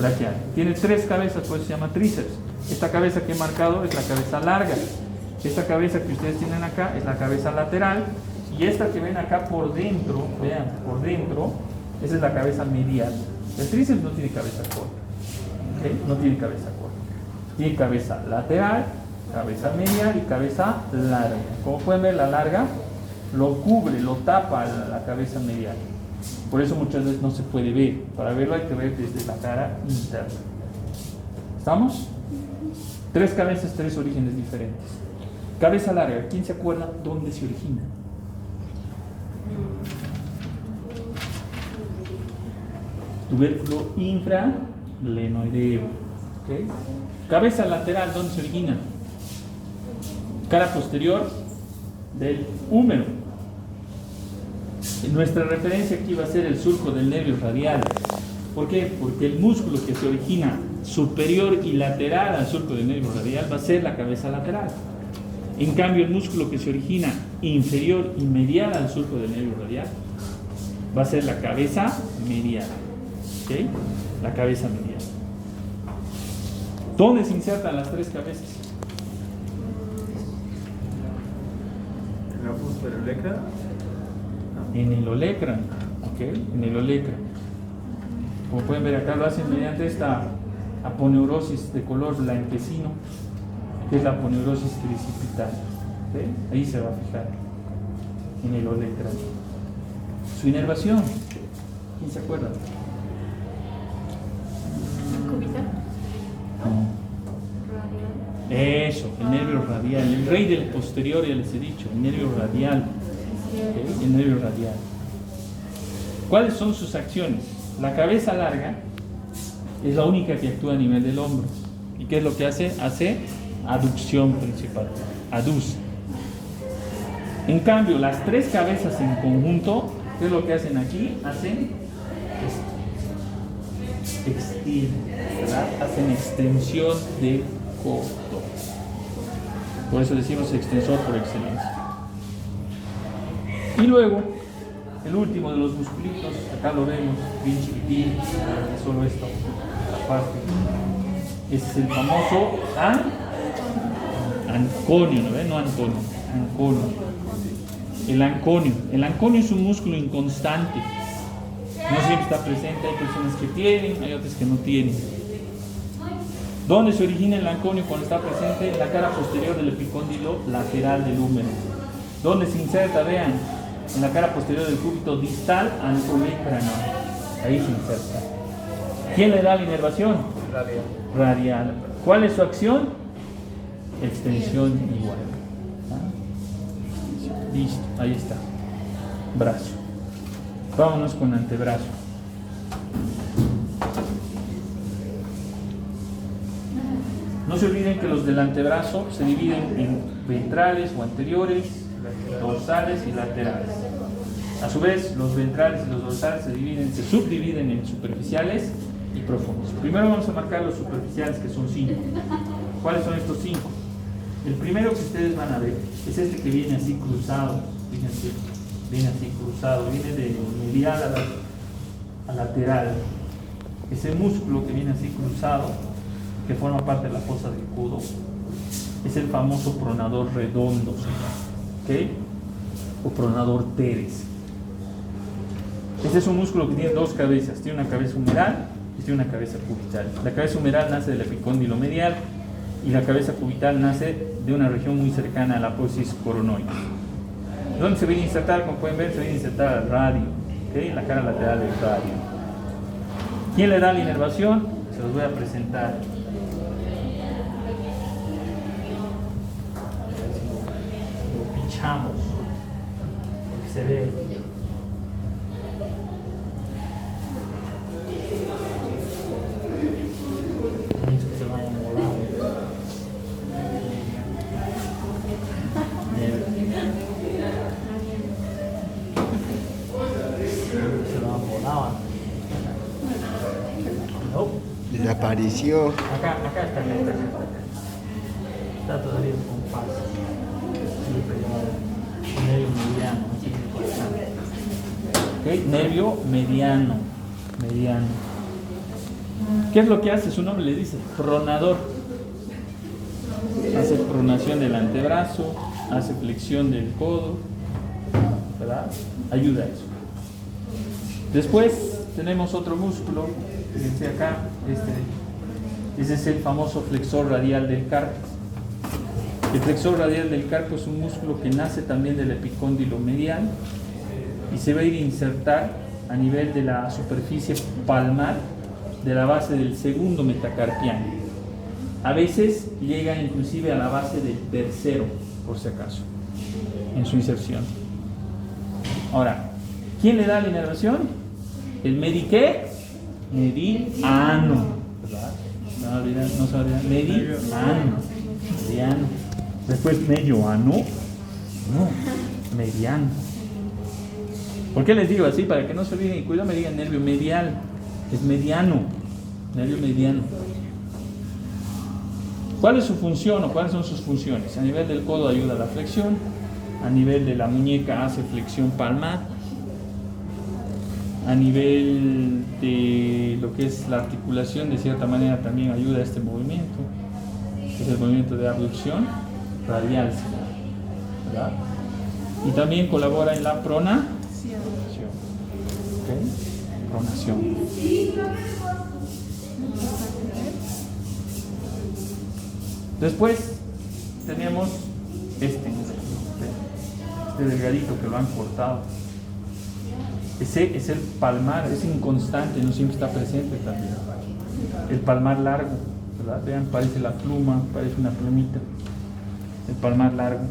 braquial. Tiene 3 cabezas, por eso se llama tríceps. Esta cabeza que he marcado es la cabeza larga. Esta cabeza que ustedes tienen acá es la cabeza lateral. Y esta que ven acá por dentro, vean, por dentro, esa es la cabeza medial. El tríceps no tiene cabeza corta. ¿Okay? No tiene cabeza corta. Tiene cabeza lateral, cabeza medial y cabeza larga. Como pueden ver, la larga lo cubre, lo tapa la cabeza medial. Por eso muchas veces no se puede ver. Para verlo hay que ver desde la cara interna. ¿Estamos? 3 cabezas, 3 orígenes diferentes. Cabeza larga, ¿quién se acuerda dónde se origina? Tubérculo infralenoideo. ¿Okay? Cabeza lateral, ¿dónde se origina? Cara posterior del húmero. Nuestra referencia aquí va a ser el surco del nervio radial. ¿Por qué? Porque el músculo que se origina superior y lateral al surco del nervio radial va a ser la cabeza lateral. En cambio, el músculo que se origina inferior y medial al surco del nervio radial va a ser la cabeza medial. ¿Okay? La cabeza medial. ¿Dónde se insertan las 3 cabezas? ¿En la fusperolecra? En el olecra. ¿Okay? En el olecra. Como pueden ver acá, lo hacen mediante esta aponeurosis de color blanquecino, que es la aponeurosis tricipital. ¿Okay? Ahí se va a fijar, en el olecra. Su inervación, ¿quién se acuerda? Eso, el nervio radial, el rey del posterior, ya les he dicho, el nervio radial. ¿Okay? El nervio radial. ¿Cuáles son sus acciones? La cabeza larga es la única que actúa a nivel del hombro. ¿Y qué es lo que hace? Hace aducción principal, aduce. En cambio, las 3 cabezas en conjunto, ¿qué es lo que hacen aquí? Hacen extienden, ¿verdad? Hacen extensión de codo. Por eso decimos extensor por excelencia. Y luego, el último de los musculitos, acá lo vemos, bien chiquitín, solo esto, la parte. Este es el famoso anconio, ¿no ven? No Antonio, anconio. El anconio. El anconio es un músculo inconstante. No siempre está presente, hay personas que tienen, hay otras que no tienen. ¿Dónde se origina el anconio cuando está presente? En la cara posterior del epicóndilo lateral del húmero. ¿Dónde se inserta? Vean, en la cara posterior del cúbito distal ancolecráneo. Ahí se inserta. ¿Quién le da la inervación? Radial. Radial. ¿Cuál es su acción? Extensión igual. ¿Ah? Listo, ahí está. Brazo. Vámonos con antebrazo. No se olviden que los del antebrazo se dividen en ventrales o anteriores, dorsales y laterales. A su vez, los ventrales y los dorsales se subdividen en superficiales y profundos. Primero vamos a marcar los superficiales, que son 5. ¿Cuáles son estos 5? El primero que ustedes van a ver es este que viene así cruzado, fíjense, viene así cruzado, viene de medial a lateral. Ese músculo que viene así cruzado, que forma parte de la fosa del codo, es el famoso pronador redondo, ¿ok? O pronador teres. Este es un músculo que tiene 2 cabezas, tiene una cabeza humeral y tiene una cabeza cubital. La cabeza humeral nace del epicóndilo medial y la cabeza cubital nace de una región muy cercana a la apófisis coronoide. ¿Dónde se viene a insertar? Como pueden ver, se viene a insertar al radio, ¿okay? En la cara lateral del radio. ¿Quién le da la inervación? Se los voy a presentar. Lo pinchamos, porque se ve. Desapareció. Acá está, está todavía en compás. Nervio mediano, así es importante. ¿Okay? Nervio mediano. ¿Qué es lo que hace? Su nombre le dice pronador. Hace pronación del antebrazo, hace flexión del codo, ¿verdad? Ayuda a eso. Después tenemos otro músculo, fíjense acá, ese es el famoso flexor radial del carpo. El flexor radial del carpo es un músculo que nace también del epicóndilo medial y se va a ir a insertar a nivel de la superficie palmar de la base del segundo metacarpiano. A veces llega inclusive a la base del tercero, por si acaso, en su inserción. Ahora, ¿quién le da la inervación? El mediano, ¿verdad? No se olvida, mediano. Después medio ano, no, mediano. ¿Por qué les digo así? Para que no se olviden y cuidado me digan nervio medial, es mediano, nervio mediano. ¿Cuál es su función o cuáles son sus funciones? A nivel del codo ayuda a la flexión, a nivel de la muñeca hace flexión palmar, a nivel de lo que es la articulación de cierta manera también ayuda a este movimiento, que es el movimiento de abducción radial, ¿verdad? Y también colabora en la pronación. ¿Okay? Pronación. Después tenemos este delgadito que lo han cortado. Ese es el palmar, es inconstante, no siempre está presente también. El palmar largo, ¿verdad? Vean, parece la pluma, parece una plumita. El palmar largo.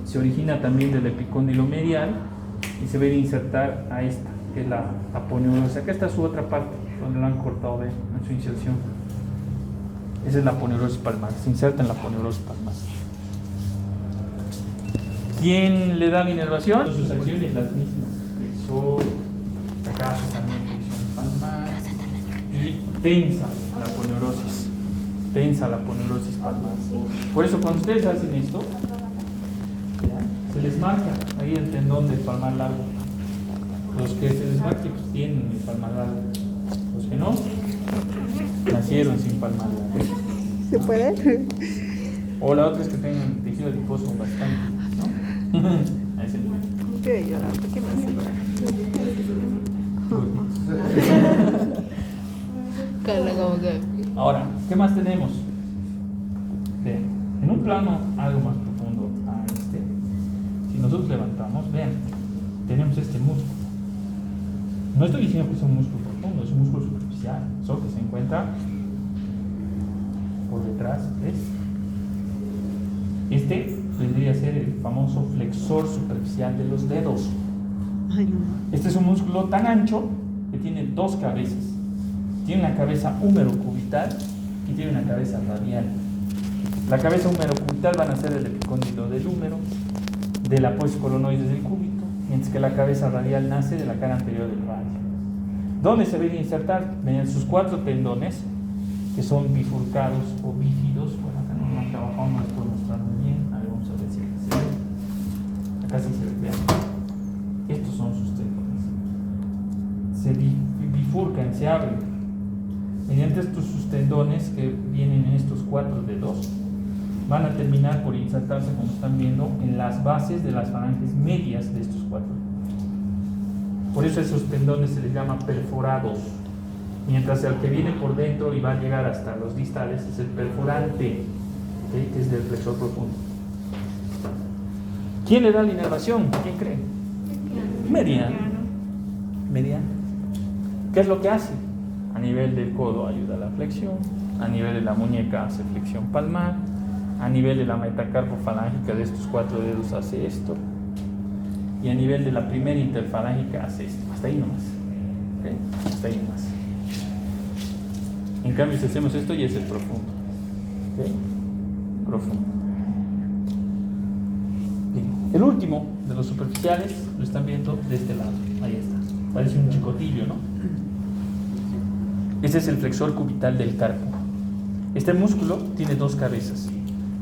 Se origina también del epicóndilo medial y se va a insertar a esta, que es la aponeurosis. Acá está su otra parte, donde lo han cortado, ven, en su inserción. Esa es la aponeurosis palmar, se inserta en la aponeurosis palmar. ¿Quién le da la inervación? Sus acciones las mismas. Flexor, acaso también flexión palmar y tensa la aponeurosis. Tensa la aponeurosis palmar. Por eso cuando ustedes hacen esto, ¿ya? Se les marca ahí el tendón del palmar largo. Los que se les marque pues tienen el palmar largo. Los que no, nacieron sin palmar largo. ¿Se puede? O la otra es que tengan tejido adiposo bastante, ¿no? A ese nivel. Quiero llorar, ¿por qué me hace llorar? Carla, como que... Ahora, ¿qué más tenemos? Vean, en un plano algo más profundo a si nosotros levantamos, vean, tenemos este músculo. No estoy diciendo que es un músculo profundo, es un músculo superficial, solo que se encuentra por detrás, ¿ves? Vendría a ser el famoso flexor superficial de los dedos. Ay, no. Este es un músculo tan ancho que tiene dos cabezas. Tiene una cabeza húmero-cubital y tiene una cabeza radial. La cabeza húmero-cubital van a ser el epicóndilo del húmero, del apósito colonoides del cúbito, mientras que la cabeza radial nace de la cara anterior del radio. ¿Dónde se viene a insertar? Mediante sus 4 tendones, que son bifurcados o bífidos. Bueno, acá no lo han trabajado, no les puedo mostrar muy bien. A ver, vamos a ver si se ve. Acá sí se ve, vean. Estos son sus tendones. Se bifurcan, se abren. Mediante sus tendones que vienen en estos 4 dedos, van a terminar por insertarse, como están viendo, en las bases de las falanges medias de estos 4. Por eso esos tendones se les llama perforados. Mientras el que viene por dentro y va a llegar hasta los distales es el perforante, ¿okay? Que es del flexor profundo. ¿Quién le da la inervación? ¿Quién cree? Mediano. Mediano. ¿Qué es lo que hace? A nivel del codo ayuda a la flexión, a nivel de la muñeca hace flexión palmar, a nivel de la metacarpofalángica de estos 4 dedos hace esto, y a nivel de la primera interfalángica hace esto. Hasta ahí nomás. ¿Okay? Hasta ahí nomás. En cambio, si hacemos esto, ya es el profundo. ¿Okay? Profundo. Bien. El último de los superficiales lo están viendo de este lado. Ahí está. Parece un chicotillo, ¿no? Ese es el flexor cubital del carpo. Este músculo tiene 2 cabezas.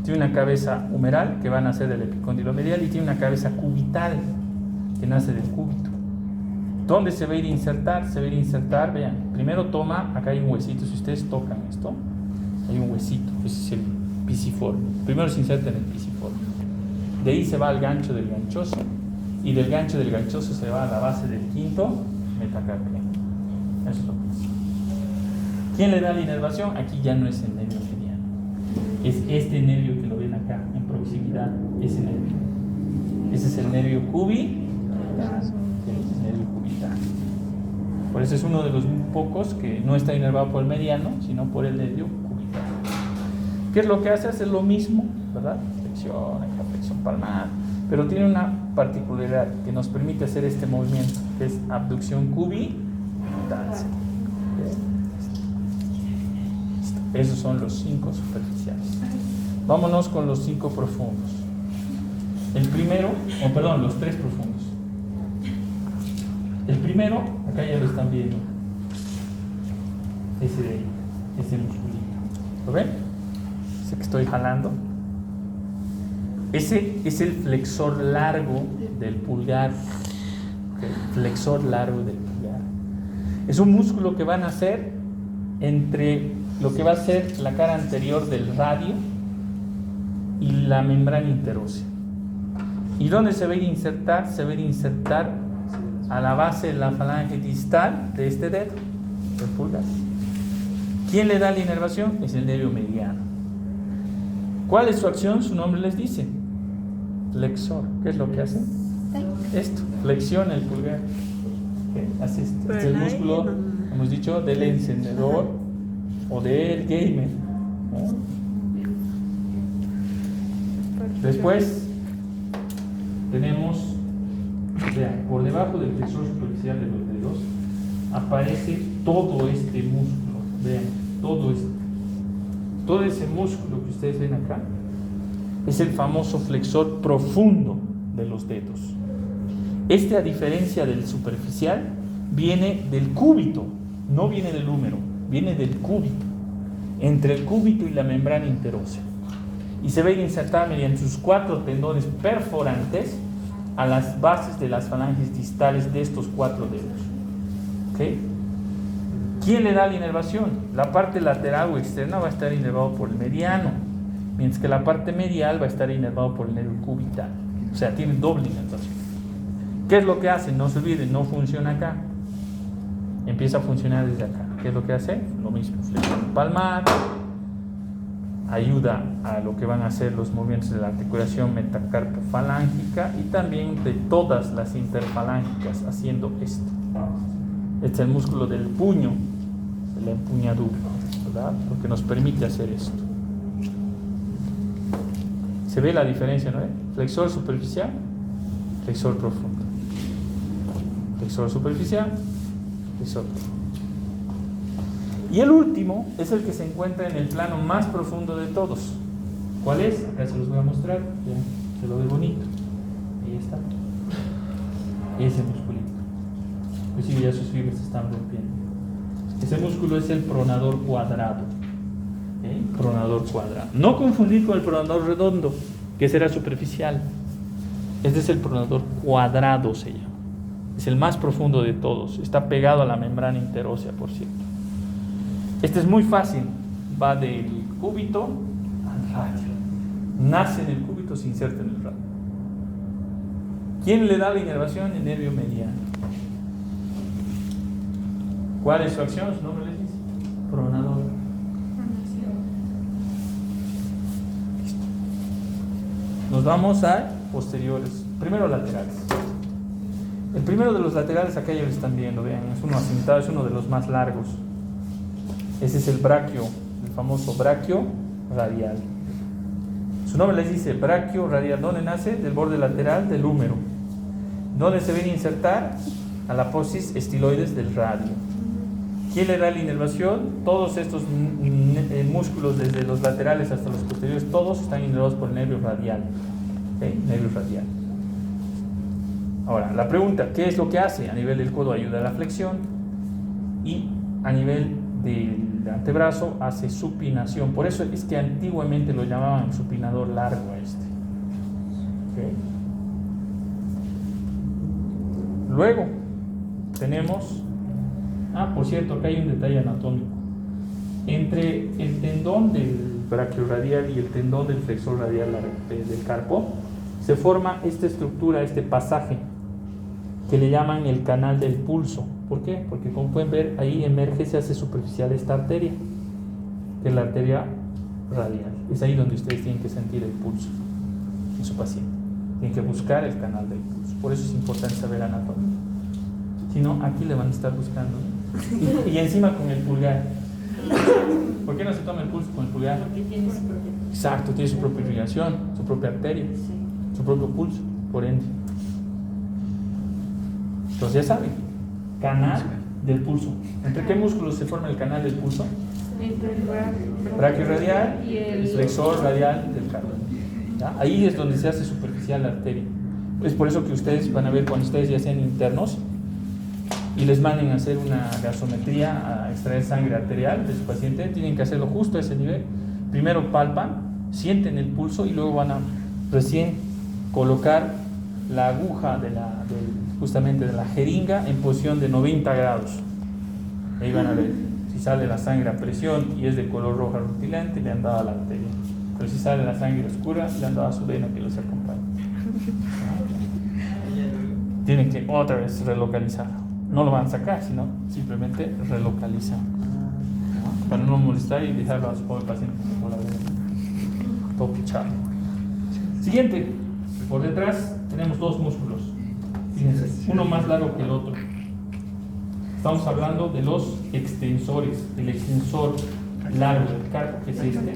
Tiene una cabeza humeral que va a nacer del epicóndilo medial y tiene una cabeza cubital que nace del cúbito. ¿Dónde se va a ir a insertar? Se va a ir a insertar, vean, primero toma, acá hay un huesito, si ustedes tocan esto, hay un huesito, ese es el pisiforme. Primero se inserta en el pisiforme. De ahí se va al gancho del ganchoso, y del gancho del ganchoso se va a la base del quinto metacarpio. Eso es lo que es. ¿Quién le da la inervación? Aquí ya no es el nervio mediano. Es este nervio que lo ven acá, en proximidad, ese nervio. Ese es el nervio cubital. Por eso es uno de los pocos que no está inervado por el mediano, sino por el nervio cubital. ¿Qué es lo que hace? Hace lo mismo, ¿verdad? Flexión palmar, pero tiene una particularidad que nos permite hacer este movimiento, que es abducción cubital. Esos son los 5 superficiales. Vámonos con los 5 profundos. El primero, los 3 profundos. El primero, acá ya lo están viendo. Ese de ahí, ese musculito. ¿Lo ven? Ese que estoy jalando. Ese es el flexor largo del pulgar. ¿Okay? Flexor largo del pulgar. Es un músculo que va a nacer entre lo que va a ser la cara anterior del radio y la membrana interósea. ¿Y dónde se va a ir a insertar? Se va a ir a insertar a la base de la falange distal de este dedo, del pulgar. ¿Quién le da la inervación? Es el nervio mediano. ¿Cuál es su acción? Su nombre les dice. Flexor. ¿Qué es lo que hace? Esto, flexiona el pulgar. ¿Okay? Hace esto. Este es el músculo, hemos dicho, del encendedor o del gamer. ¿No? Después tenemos, vean, por debajo del flexor superficial de los dedos aparece todo este músculo. Vean, todo ese músculo que ustedes ven acá es el famoso flexor profundo de los dedos. Este, a diferencia del superficial, viene del cúbito, no viene del húmero, viene del cúbito, entre el cúbito y la membrana interósea. Y se va a ir insertada mediante sus 4 tendones perforantes a las bases de las falanges distales de estos 4 dedos. ¿Okay? ¿Quién le da la inervación? La parte lateral o externa va a estar inervado por el mediano, mientras que la parte medial va a estar inervado por el nervio cubital. O sea, tiene doble inervación. ¿Qué es lo que hace? No se olviden, no funciona acá. Empieza a funcionar desde acá. ¿Qué es lo que hace? Lo mismo, flexión palmar, ayuda a lo que van a ser los movimientos de la articulación metacarpofalángica y también de todas las interfalángicas, haciendo esto. Este es el músculo del puño, de la empuñadura, ¿verdad? Lo que nos permite hacer esto. ¿Se ve la diferencia, no? Flexor superficial, flexor profundo. Flexor superficial, flexor profundo. Y el último es el que se encuentra en el plano más profundo de todos. ¿Cuál es? Acá se los voy a mostrar. Ya, se lo ve bonito. Ahí está. Ese musculito. Pues sí, ya sus fibras se están rompiendo. Ese músculo es el pronador cuadrado. ¿Okay? Pronador cuadrado. No confundir con el pronador redondo, que será superficial. Este es el pronador cuadrado, se llama. Es el más profundo de todos. Está pegado a la membrana interósea, por cierto. Este es muy fácil. Va del cúbito al radio. Nace en el cúbito, se inserta en el radio. ¿Quién le da la inervación? El nervio mediano. ¿Cuál es su acción? Su nombre les dice. Pronador. Nos vamos a posteriores. Primero laterales. El primero de los laterales, acá ya lo están viendo, vean, es uno asentado, es uno de los más largos. Ese es el braquio, el famoso braquio radial. Su nombre les dice braquio radial. ¿Dónde nace? Del borde lateral del húmero. ¿Dónde se viene a insertar? A la apófisis estiloides del radio. ¿Quién le da la inervación? Todos estos músculos, desde los laterales hasta los posteriores, todos están inervados por el nervio radial. ¿Okay? Nervio radial. Ahora, la pregunta, ¿qué es lo que hace? A nivel del codo ayuda a la flexión y a nivel del antebrazo hace supinación. Por eso es que antiguamente lo llamaban supinador largo a este. ¿Okay? Luego tenemos, por cierto, acá hay un detalle anatómico. Entre el tendón del brachiorradial y el tendón del flexor radial del carpo se forma esta estructura, este pasaje que le llaman el canal del pulso. ¿Por qué? Porque como pueden ver, ahí emerge, se hace superficial esta arteria, que es la arteria radial. Es ahí donde ustedes tienen que sentir el pulso en su paciente. Tienen que buscar el canal del pulso. Por eso es importante saber anatomía. Si no, aquí le van a estar buscando. Y encima con el pulgar. ¿Por qué no se toma el pulso con el pulgar? Porque tiene su propio. Exacto, tiene su propia irrigación, su propia arteria, su propio pulso, por ende. Entonces ya saben, canal del pulso. ¿Entre qué músculos se forma el canal del pulso? Entre el Brachiorradial y el flexor radial del carpo. ¿Ya? Ahí es donde se hace superficial la arteria. Es por eso que ustedes van a ver cuando ustedes ya sean internos y les manden a hacer una gasometría, a extraer sangre arterial de su paciente, tienen que hacerlo justo a ese nivel. Primero palpan, sienten el pulso y luego van a recién colocar la aguja justamente de la jeringa en posición de 90 grados. Ahí van a ver si sale la sangre a presión y es de color roja rutilante, le han dado a la arteria. Pero si sale la sangre oscura, le han dado a su vena que los acompaña. Tienen que otra vez relocalizar. No lo van a sacar, sino simplemente relocalizan. Para no molestar y dejarlo a su pobre paciente por la vena. Todo pichado. Siguiente. Por detrás tenemos dos músculos. Fíjense, uno más largo que el otro. Estamos hablando de los extensores. El extensor largo del carpo, que es este,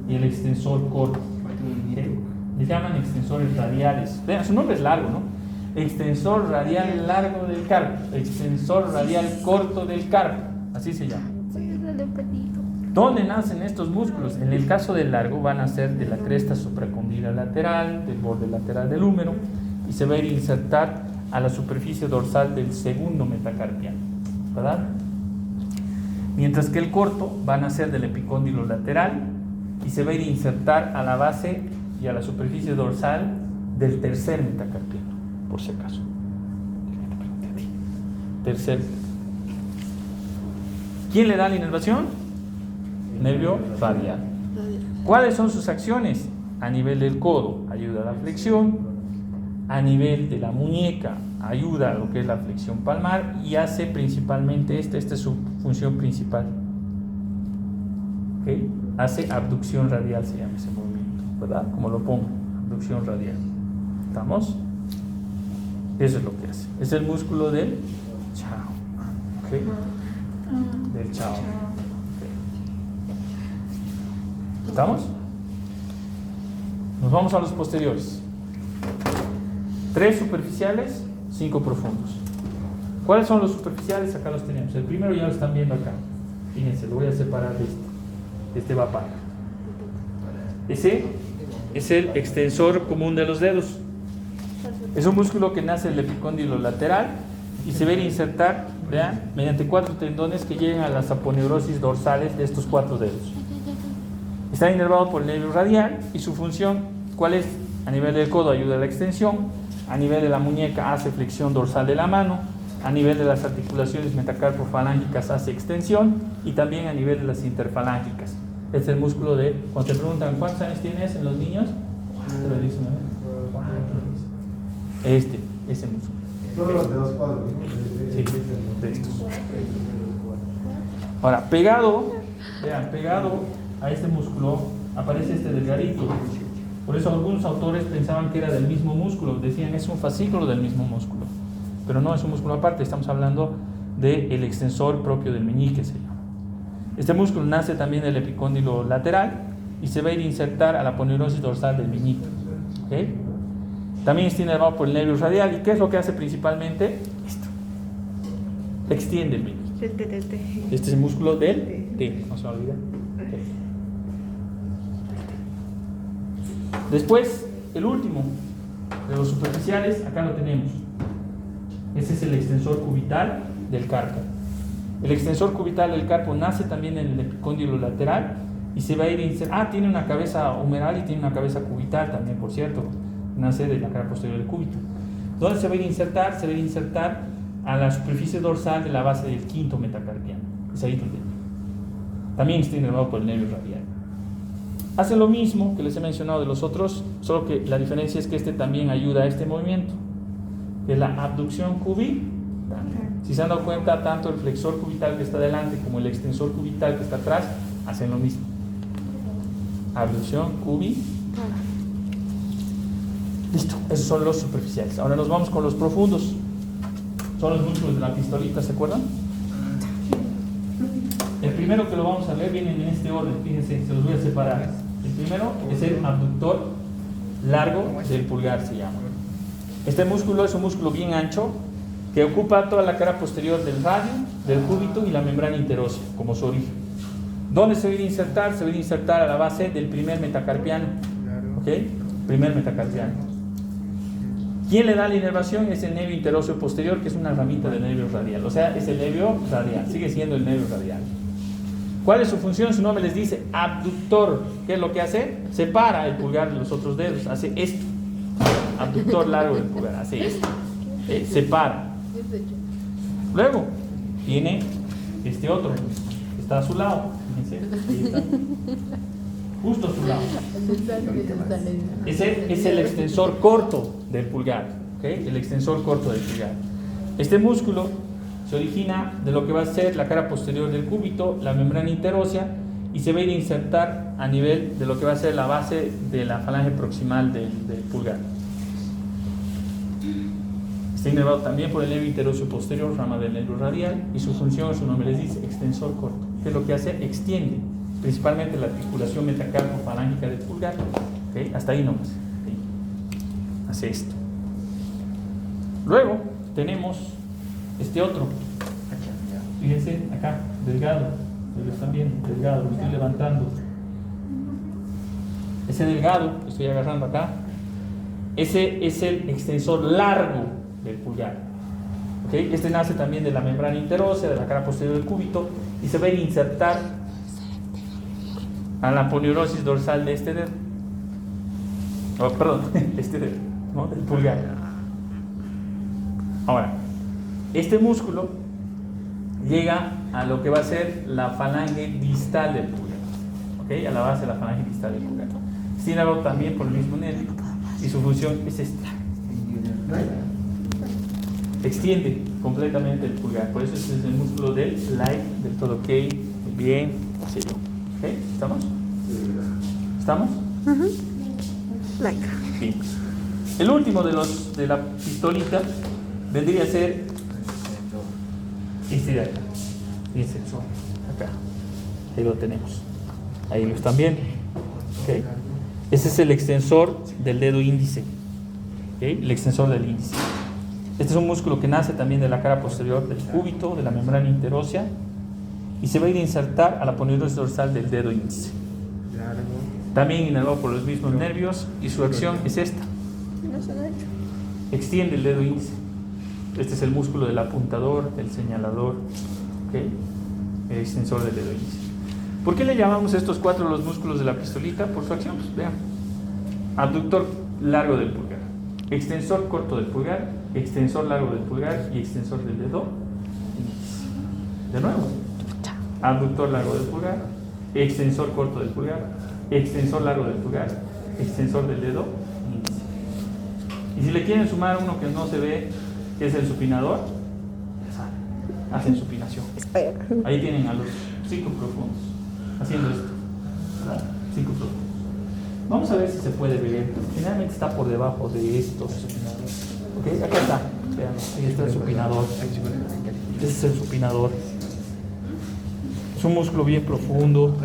y el extensor corto. ¿Okay? Le llaman extensores radiales. Vean, su nombre es largo, ¿no? Extensor radial largo del carpo, extensor radial corto del carpo, así se llama. ¿Dónde nacen estos músculos? En el caso del largo van a ser de la cresta supracondila lateral, del borde lateral del húmero, y se va a ir a insertar a la superficie dorsal del segundo metacarpiano, ¿verdad? Mientras que el corto van a ser del epicóndilo lateral y se va a ir a insertar a la base y a la superficie dorsal del tercer metacarpiano, por si acaso. Tercer. ¿Quién le da la inervación? Nervio radial. ¿Cuáles son sus acciones? A nivel del codo, ayuda a la flexión. A nivel de la muñeca, ayuda a lo que es la flexión palmar y hace principalmente esta es su función principal. ¿Okay? Hace abducción radial, se llama ese movimiento, ¿verdad? Como lo pongo, abducción radial. ¿Estamos? Eso es lo que hace. Es el músculo del chao. ¿Okay? Del chao. Okay. ¿Estamos? Nos vamos a los posteriores. 3 superficiales, 5 profundos. ¿Cuáles son los superficiales? Acá los tenemos. El primero ya lo están viendo acá. Fíjense, lo voy a separar de este. Este va para acá. Ese es el extensor común de los dedos. Es un músculo que nace en el epicóndilo lateral y se va a insertar, vean, mediante 4 tendones que llegan a las aponeurosis dorsales de estos 4 dedos. Está inervado por el nervio radial y su función, ¿cuál es? A nivel del codo ayuda a la extensión, a nivel de la muñeca hace flexión dorsal de la mano, a nivel de las articulaciones metacarpofalángicas hace extensión y también a nivel de las interfalángicas. Es el músculo de, cuando te preguntan ¿cuántos años tienes en los niños? Te lo dicen, ¿no? Ese músculo. Todos los dedos cuadros, ¿no? Sí, de estos. Ahora, pegado, vean, pegado a este músculo aparece este delgadito. Por eso algunos autores pensaban que era del mismo músculo, decían es un fascículo del mismo músculo, pero no es un músculo aparte, estamos hablando del extensor propio del meñique, se llama. Este músculo nace también del epicóndilo lateral y se va a ir a insertar a la aponeurosis dorsal del meñique. ¿Okay? También está inervado por el nervio radial. ¿Y qué es lo que hace principalmente? Esto. Extiende el meñique. Este es el músculo del T, no se olvida. Okay. Después, el último de los superficiales, acá lo tenemos. Ese es el extensor cubital del carpo. El extensor cubital del carpo nace también en el epicóndilo lateral y se va a ir a insertar. Tiene una cabeza humeral y tiene una cabeza cubital también, por cierto. Nace de la cara posterior del cúbito. ¿Dónde se va a ir a insertar? Se va a ir a insertar a la superficie dorsal de la base del quinto metacarpiano. Es ahí donde también está inervado por el nervio radial. Hace lo mismo que les he mencionado de los otros, solo que la diferencia es que este también ayuda a este movimiento, que es la abducción cubital. Si se han dado cuenta, tanto el flexor cubital que está delante como el extensor cubital que está atrás hacen lo mismo. Abducción cubital. Listo, esos son los superficiales. Ahora nos vamos con los profundos. Son los músculos de la pistolita, ¿se acuerdan? El primero que lo vamos a ver viene en este orden, fíjense, se los voy a separar. El primero es el abductor largo del pulgar, se llama. Este músculo es un músculo bien ancho que ocupa toda la cara posterior del radio, del cúbito y la membrana interósea, como su origen. ¿Dónde se va a insertar? Se va a insertar a la base del primer metacarpiano. ¿Ok? Primer metacarpiano. ¿Quién le da la inervación? Es el nervio interóseo posterior, que es una ramita del nervio radial. O sea, es el nervio radial, sigue siendo el nervio radial. ¿Cuál es su función? Su nombre les dice abductor. ¿Qué es lo que hace? Separa el pulgar de los otros dedos, hace esto. Abductor largo del pulgar, hace esto. Separa. Luego tiene este otro, que está a su lado. Fíjense, ahí está. Justo a su lado. Ese es el extensor corto del pulgar, ¿okay? El extensor corto del pulgar. Este músculo se origina de lo que va a ser la cara posterior del cúbito, la membrana interósea, y se va a ir a insertar a nivel de lo que va a ser la base de la falange proximal del pulgar. Está inervado también por el nervio interóseo posterior, rama del nervio radial, y su función, su nombre les dice, extensor corto. ¿Qué es lo que hace? Extiende, principalmente la articulación metacarpo-falángica del pulgar. ¿Okay? Hasta ahí nomás. ¿Okay? Hace esto. Luego tenemos este otro. Fíjense, acá, delgado. Lo están viendo, delgado, lo estoy levantando. Ese delgado, que estoy agarrando acá, ese es el extensor largo del pulgar. ¿Okay? Este nace también de la membrana interósea, de la cara posterior del cúbito, y se va a insertar a la aponeurosis dorsal de este dedo. Oh, perdón, este dedo, ¿no? Del pulgar. Ahora, este músculo llega a lo que va a ser la falange distal del pulgar, ¿okay? A la base de la falange distal del pulgar. Está inervado también por el mismo nervio y su función es esta. Extiende completamente el pulgar, por eso es el músculo del slide, del todo ok, bien, así. ¿Ok? ¿Estamos? ¿Estamos? Like. Bien. El último de la pistolita vendría a ser este de acá. Fíjense, acá. Ahí lo tenemos. Ahí lo están viendo. ¿Okay? Ese es el extensor del dedo índice. ¿Okay? El extensor del índice. Este es un músculo que nace también de la cara posterior del cúbito, de la membrana interósea, y se va a ir a insertar a la aponeurosis dorsal del dedo índice. También inervado por los mismos nervios, y su acción es esta. Extiende el dedo índice. Este es el músculo del apuntador, del señalador, ¿okay? El extensor del dedo índice. ¿Por qué le llamamos estos cuatro los músculos de la pistolita? Por su acción, pues vean. Abductor largo del pulgar, extensor corto del pulgar, extensor largo del pulgar y extensor del dedo índice. De nuevo, abductor largo del pulgar, extensor corto del pulgar, extensor largo del pulgar, extensor del dedo índice. Y si le quieren sumar uno que no se ve, que es el supinador, hacen supinación. Ahí tienen a los 5 profundos haciendo esto. 5 profundos. Vamos a ver si se puede ver. Generalmente está por debajo de estos. ¿Okay? Acá está. Vean, ahí está el supinador. Este es el supinador. Es un músculo bien profundo.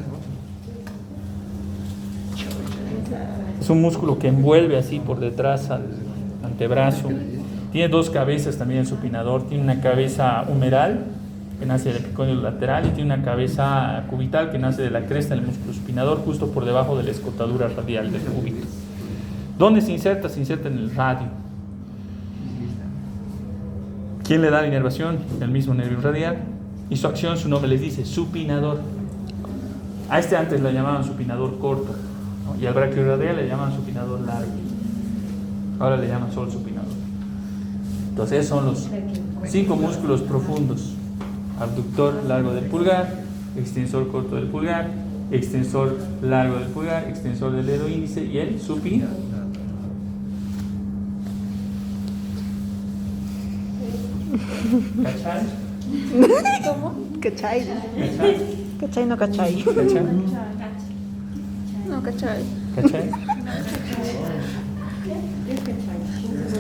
Es un músculo que envuelve así por detrás al antebrazo. Tiene 2 cabezas también el supinador. Tiene una cabeza humeral que nace del epicóndilo lateral y tiene una cabeza cubital que nace de la cresta del músculo supinador justo por debajo de la escotadura radial del cúbito. ¿Dónde se inserta? Se inserta en el radio. ¿Quién le da la inervación? El mismo nervio radial. Y su acción, su nombre les dice, supinador. A este antes le llamaban supinador corto, ¿no? Y al brachioradial le llamaban supinador largo. Ahora le llaman solo supinador. Entonces esos son los 5 músculos profundos: abductor largo del pulgar, extensor corto del pulgar, extensor largo del pulgar, extensor del dedo índice y el supinador. ¿Cachai? ¿Cachai? ¿Cachai? ¿Cachai no cachai? ¿Cachai? No, cachai. ¿Cachai?